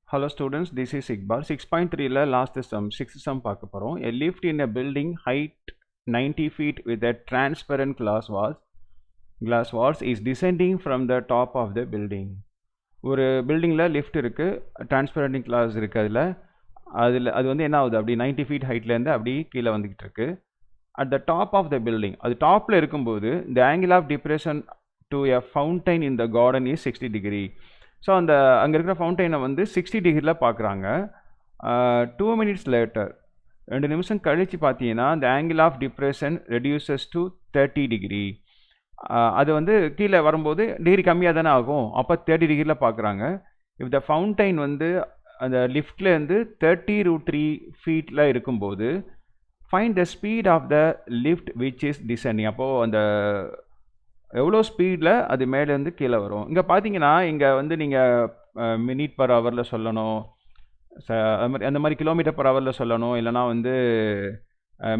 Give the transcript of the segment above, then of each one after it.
Hello students, this is Iqbal. 6.3 la last sum, 6th sum பார்க்க போறோம். A lift in a building height 90 feet with a transparent glass walls is descending from the top of the building. ஒரு பில்டிங்கில் lift இருக்குது, transparent class இருக்குது. அது வந்து என்ன ஆகுது, அப்படி 90 ஃபீட் ஹைட்லேருந்து அப்படி கீழே வந்துக்கிட்டு இருக்கு. At the top of the building, அது டாப்பில் இருக்கும்போது the angle of depression to a fountain in the garden is 60 degree. So அந்த அங்கே இருக்கிற ஃபவுண்டைனை வந்து 60 டிகிரியில் பார்க்குறாங்க. 2 minutes later, 2 நிமிஷம் கழித்து பார்த்தீங்கன்னா the angle of depression reduces to 30 degree. அது வந்து கீழே வரும்போது டிகிரி கம்மியாக தானே ஆகும். அப்போ 30 டிகிரியில் பார்க்குறாங்க. இஃப் த ஃபவுண்டைன் வந்து அந்த லிஃப்ட்லேருந்து 30√3 ஃபீட்டில் இருக்கும்போது find the speed of the lift which is descending. அப்போது அந்த எவ்வளோ ஸ்பீடில் அது மேலேருந்து கீழே வரும். இங்கே பார்த்தீங்கன்னா இங்கே வந்து நீங்கள் மினிட் பர் ஹவரில் சொல்லணும், அந்த மாதிரி கிலோமீட்டர் பர் ஹவரில் சொல்லணும், இல்லைனா வந்து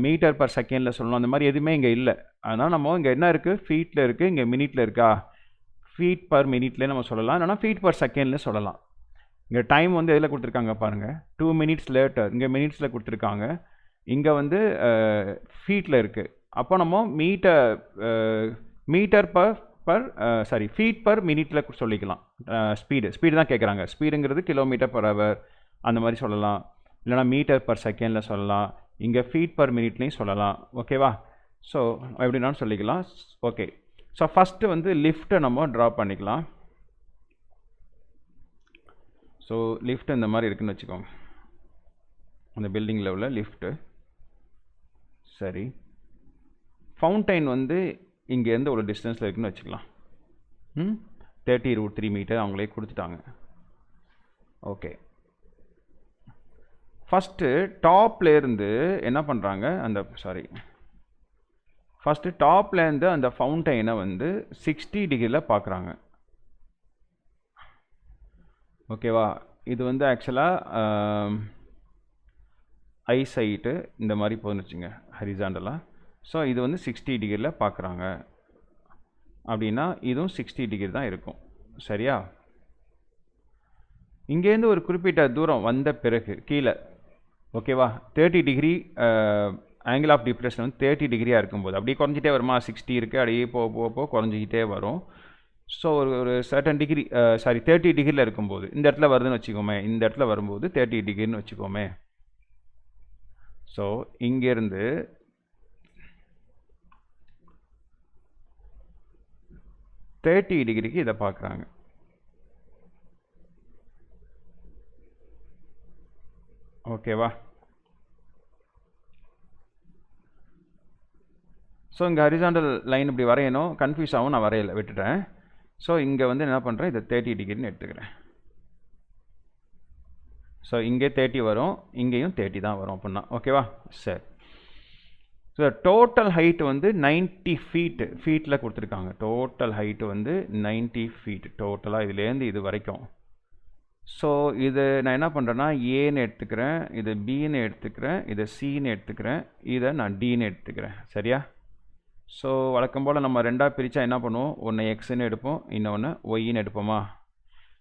மீட்டர் பர் செகண்டில் சொல்லணும். அந்த மாதிரி எதுவுமே இங்கே இல்லை. அதனால் நம்ம இங்கே என்ன இருக்குது, ஃபீட்டில் இருக்குது, இங்கே மினிட்டில் இருக்கா. ஃபீட் பர் மினிட்லேயே நம்ம சொல்லலாம், இல்லைனா ஃபீட் பர் செகண்ட்லேயே சொல்லலாம். இங்கே டைம் வந்து எதில் கொடுத்துருக்காங்க பாருங்கள், 2 minutes later, இங்கே மினிட்ஸில் கொடுத்துருக்காங்க, இங்கே வந்து ஃபீட்டில் இருக்குது. அப்போ நம்ம ஃபீட் பர் மினிட்டில் சொல்லிக்கலாம். ஸ்பீடு தான் கேட்குறாங்க. ஸ்பீடுங்கிறது கிலோமீட்டர் பர் ஹவர் அந்த மாதிரி சொல்லலாம், இல்லைனா மீட்டர் பர் செகண்டில் சொல்லலாம், இங்கே ஃபீட் பர் மினிட்லேயும் சொல்லலாம். ஓகேவா? ஸோ எப்படின்னாலும் சொல்லிக்கலாம். ஓகே, ஸோ ஃபஸ்ட்டு வந்து லிஃப்ட்டை நம்ம ட்ரா பண்ணிக்கலாம். ஸோ லிஃப்ட் இந்த மாதிரி இருக்குதுன்னு வச்சுக்கோங்க, அந்த பில்டிங்கில் உள்ள லிஃப்ட்டு. சரி, ஃபவுண்டைன் வந்து இங்கேருந்து ஒரு டிஸ்டன்ஸில் இருக்குதுன்னு வச்சுக்கலாம். 30√3 மீட்டர் அவங்களே கொடுத்துட்டாங்க. ஓகே, ஃபஸ்ட்டு டாப்லேருந்து என்ன பண்ணுறாங்க, ஃபஸ்ட்டு டாப்லேருந்து அந்த ஃபவுண்டைனை வந்து 60 டிகிரியில் பார்க்குறாங்க. ஓகேவா? இது வந்து ஆக்சுவலாக ஐசைட்டு இந்த மாதிரி போதுன்னு வச்சுங்க, ஹரிசாண்டலாக. ஸோ இது வந்து 60 டிகிரியில் பார்க்குறாங்க அப்படின்னா இதுவும் 60 டிகிரி தான் இருக்கும். சரியா? இங்கேருந்து ஒரு குறிப்பிட்ட தூரம் வந்த பிறகு கீழே, ஓகேவா, 30 டிகிரி ஆங்கிள் ஆஃப் டிப்ரெஷன் வந்து 30 டிகிரியாக இருக்கும்போது அப்படியே குறைஞ்சிட்டே வருமா, 60 இருக்குது, அப்படியே போக குறைஞ்சிக்கிட்டே வரும். ஸோ ஒரு சர்டன் டிகிரி 30 டிகிரியில் இருக்கும்போது இந்த இடத்துல வருதுன்னு வச்சுக்கோமே, இந்த இடத்துல வரும்போது 30 டிகிரின்னு வச்சுக்கோமே. ஸோ இங்கேருந்து 30 டிகிரிக்கு இதை பார்க்குறாங்க. ஓகேவா? ஸோ இங்கே ஹரிசாண்டல் லைன் இப்படி வரையணும், கன்ஃபியூஸ் ஆகும், நான் வரையலை, விட்டுட்டேன். ஸோ இங்கே வந்து என்ன பண்ணுறேன், இதை 30 டிகிரின்னு எடுத்துக்கிறேன். ஸோ இங்கே 30 வரும், இங்கேயும் 30 தான் வரும் அப்படின்னா. ஓகேவா? சரி, ஸோ டோட்டல் ஹைட்டு வந்து 90 ஃபீட்டில் கொடுத்துருக்காங்க. டோட்டல் ஹைட்டு வந்து 90 ஃபீட் டோட்டலாக இதுலேருந்து இது வரைக்கும். ஸோ இது நான் என்ன பண்ணுறேன்னா, ஏன்னு எடுத்துக்கிறேன், இது பின்னு எடுத்துக்கிறேன், இதை சின்னு எடுத்துக்கிறேன், இதை நான் டின்னு எடுத்துக்கிறேன். சரியா? ஸோ வழக்கம் போல் நம்ம ரெண்டாக பிரித்தா என்ன பண்ணுவோம், ஒன்று எக்ஸ்ன்னு எடுப்போம், இன்னொன்று ஒய்ன்னு எடுப்போமா.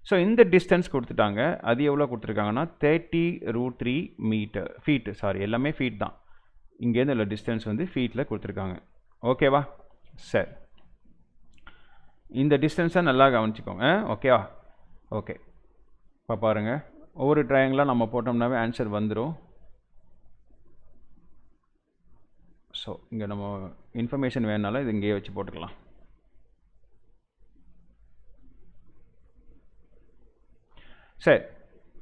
ஸோ இந்த டிஸ்டன்ஸ் கொடுத்துட்டாங்க. அது எவ்வளோ கொடுத்துருக்காங்கன்னா 30√3 ஃபீட்டு, எல்லாமே ஃபீட் தான். இங்கேருந்து உள்ள டிஸ்டன்ஸ் வந்து ஃபீட்டில் கொடுத்துருக்காங்க. ஓகேவா? சரி, இந்த டிஸ்டன்ஸை நல்லா கவனிச்சிக்கோங்க. ஓகேவா? ஓகே, இப்போ பாருங்கள், ஒவ்வொரு ட்ரையாங்கிளாக நம்ம போட்டோம்னாவே ஆன்சர் வந்துடும். ஸோ இங்கே நம்ம இன்ஃபர்மேஷன் வேணுனாலும் இது இங்கேயே வச்சு போட்டுக்கலாம். சரி,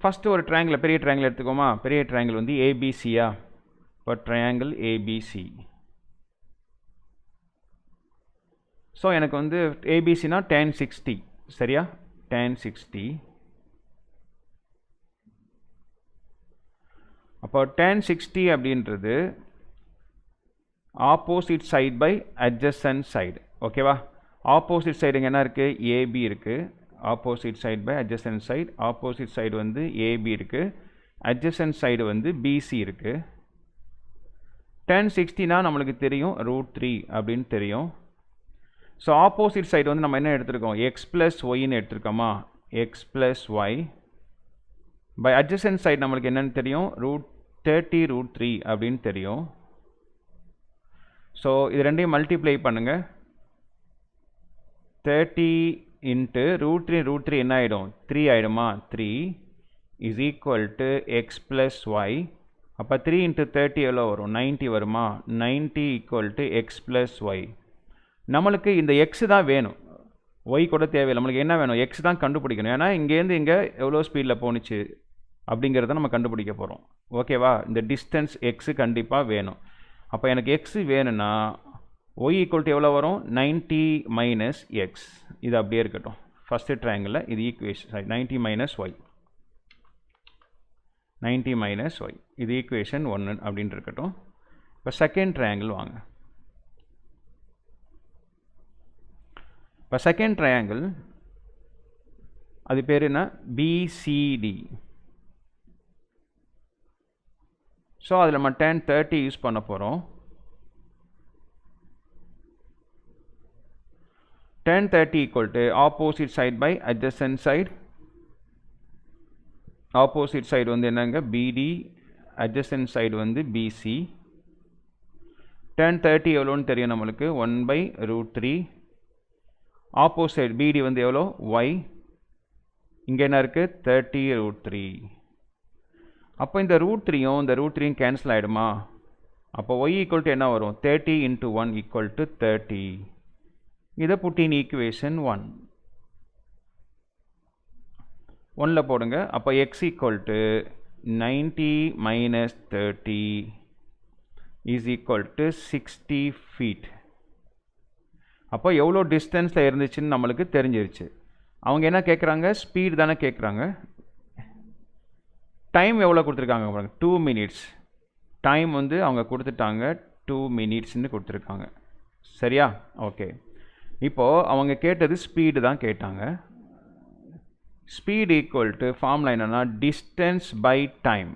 ஃபஸ்ட்டு ஒரு ட்ரையாங்கிள், பெரிய ட்ரையாங்கிள் எடுத்துக்கோமா. பெரிய ட்ரையாங்கிள் வந்து ஏபிசியா. இப்போ ட்ரையாங்கிள் ஏபிசி. ஸோ எனக்கு வந்து ஏபிசினா tan 60. சரியா? tan 60. அப்போ tan 60 அப்படின்றது opposite side by adjacent side. ஓகேவா? ஆப்போசிட் சைடு இங்கே என்ன இருக்குது, ஏபி இருக்குது. Opposite side by adjacent side. Opposite side வந்து ஏபி இருக்குது, அட்ஜசன்ட் சைடு வந்து பிசி இருக்குது. tan 60னா நம்மளுக்கு தெரியும் √3 அப்படின்னு தெரியும். ஸோ ஆப்போசிட் சைடு வந்து நம்ம என்ன எடுத்துருக்கோம், எக்ஸ் ப்ளஸ் ஒய்ன்னு எடுத்துருக்கோமா. X plus Y by adjacent side நம்மளுக்கு என்னன்னு தெரியும் root 30 root 3 அப்படின்னு தெரியும். ஸோ இது ரெண்டையும் மல்டிப்ளை பண்ணுங்க. 30 into root 3 என்ன ஆகிடும் 3 ஆகிடுமா 3 is equal to x plus y. அப்போ 3 into 30 எவ்வளோ வரும் 90 வருமா 90 equal to x plus y. நம்மளுக்கு இந்த x தான் வேணும், y கூட தேவையில்லை. நம்மளுக்கு என்ன வேணும் x தான் கண்டுபிடிக்கணும். ஏன்னா இங்கேருந்து இங்கே எவ்வளோ ஸ்பீடில் போணுச்சு அப்படிங்கிறத நம்ம கண்டுபிடிக்க போகிறோம். ஓகேவா, இந்த டிஸ்டன்ஸ் x கண்டிப்பாக வேணும். அப்போ எனக்கு x வேணும்னா y ஈக்குவல் டு எவ்வளோ வரும் 90 மைனஸ் எக்ஸ். இது அப்படியே இருக்கட்டும். ஃபஸ்ட்டு ட்ரையாங்கிளில் இது equation 90 minus Y, 90 minus Y இது ஈக்குவேஷன் 1 அப்படின்னு இருக்கட்டும். இப்போ செகண்ட் ட்ரையாங்கிள் வாங்க. இப்போ செகண்ட் ட்ரையாங்கிள் அது பேர் என்ன பிசிடி. ஸோ அதில் நம்ம tan 30 யூஸ் பண்ண போகிறோம். tan 30 equal to opposite side by adjacent side. Opposite side வந்து என்னங்க BD, adjacent side வந்து BC. tan 30 எவ்வளோன்னு தெரியும் நம்மளுக்கு 1 by root 3. Opposite BD வந்து எவ்வளோ y. இங்கே என்ன இருக்குது 30 root 3. அப்போ இந்த root 3யும் இந்த root 3யும் கேன்சல் ஆகிடுமா. அப்போ y equal to என்ன வரும் 30 into 1 equal to 30. இதை put in equation 1. 1ல போடுங்க. அப்போ x equal to 90 minus 30 is equal to 60 feet. அப்போ எவ்வளோ டிஸ்டன்ஸில் இருந்துச்சுன்னு நம்மளுக்கு தெரிஞ்சிருச்சு. அவங்க என்ன கேட்குறாங்க ஸ்பீட் தானே கேட்குறாங்க. டைம் எவ்வளோ கொடுத்துருக்காங்க பாருங்க 2 minutes. டைம் வந்து அவங்க கொடுத்துட்டாங்க 2 minutesன்னு கொடுத்துருக்காங்க. சரியா, ஓகே. இப்போது அவங்க கேட்டது ஸ்பீடு தான் கேட்டாங்க. ஸ்பீட் ஈக்குவல் டு ஃபார்முலா என்னென்னா டிஸ்டன்ஸ் பை டைம்.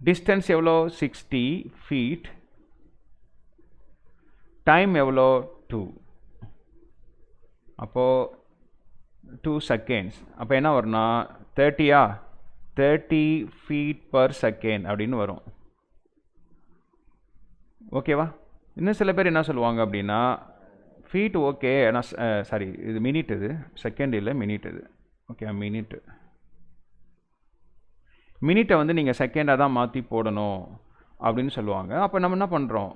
டிஸ்டன்ஸ் எவ்வளோ 60 feet, டைம் எவ்வளோ 2. அப்போது 2 seconds. அப்போ என்ன வரும்னா 30யா 30 feet per second அப்படின்னு வரும். ஓகேவா. இன்னும் சில பேர் என்ன சொல்லுவாங்க அப்படின்னா ஃபீட் ஓகே, ஆனால் சாரி இது மினிட், இது செகண்ட் இல்லை மினிட் இது. ஓகே, மினிட்டை வந்து நீங்கள் செகண்டாக தான் மாற்றி போடணும் அப்படின்னு சொல்லுவாங்க. அப்போ நம்ம என்ன பண்ணுறோம்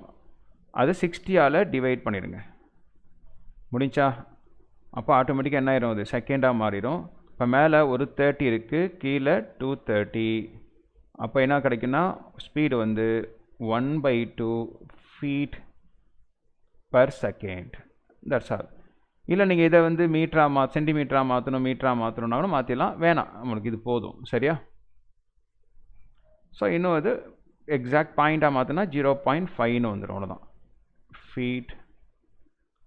அது 60ஆல் டிவைட் பண்ணிடுங்க. முடிஞ்சா அப்போ ஆட்டோமேட்டிக்காக என்ன ஆயிரும் அது செகண்டாக மாறிடும். இப்போ மேலே ஒரு 30 இருக்குது, கீழே 230. அப்போ என்ன கிடைக்குன்னா ஸ்பீடு வந்து 1/2 feet per second. That's all. இல்லை நீங்கள் இதை வந்து மீட்டராக சென்டிமீட்டராக மாற்றணும், மீட்டராக மாற்றணுன்னாலும் மாற்றிடலாம். வேணாம், நம்மளுக்கு இது போதும். சரியா. ஸோ இன்னும் இது எக்ஸாக்ட் பாயிண்ட்டாக மாற்றினா 0.5ன்னு வந்துடும். அவ்வளோதான், feet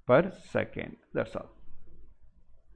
per second. That's all.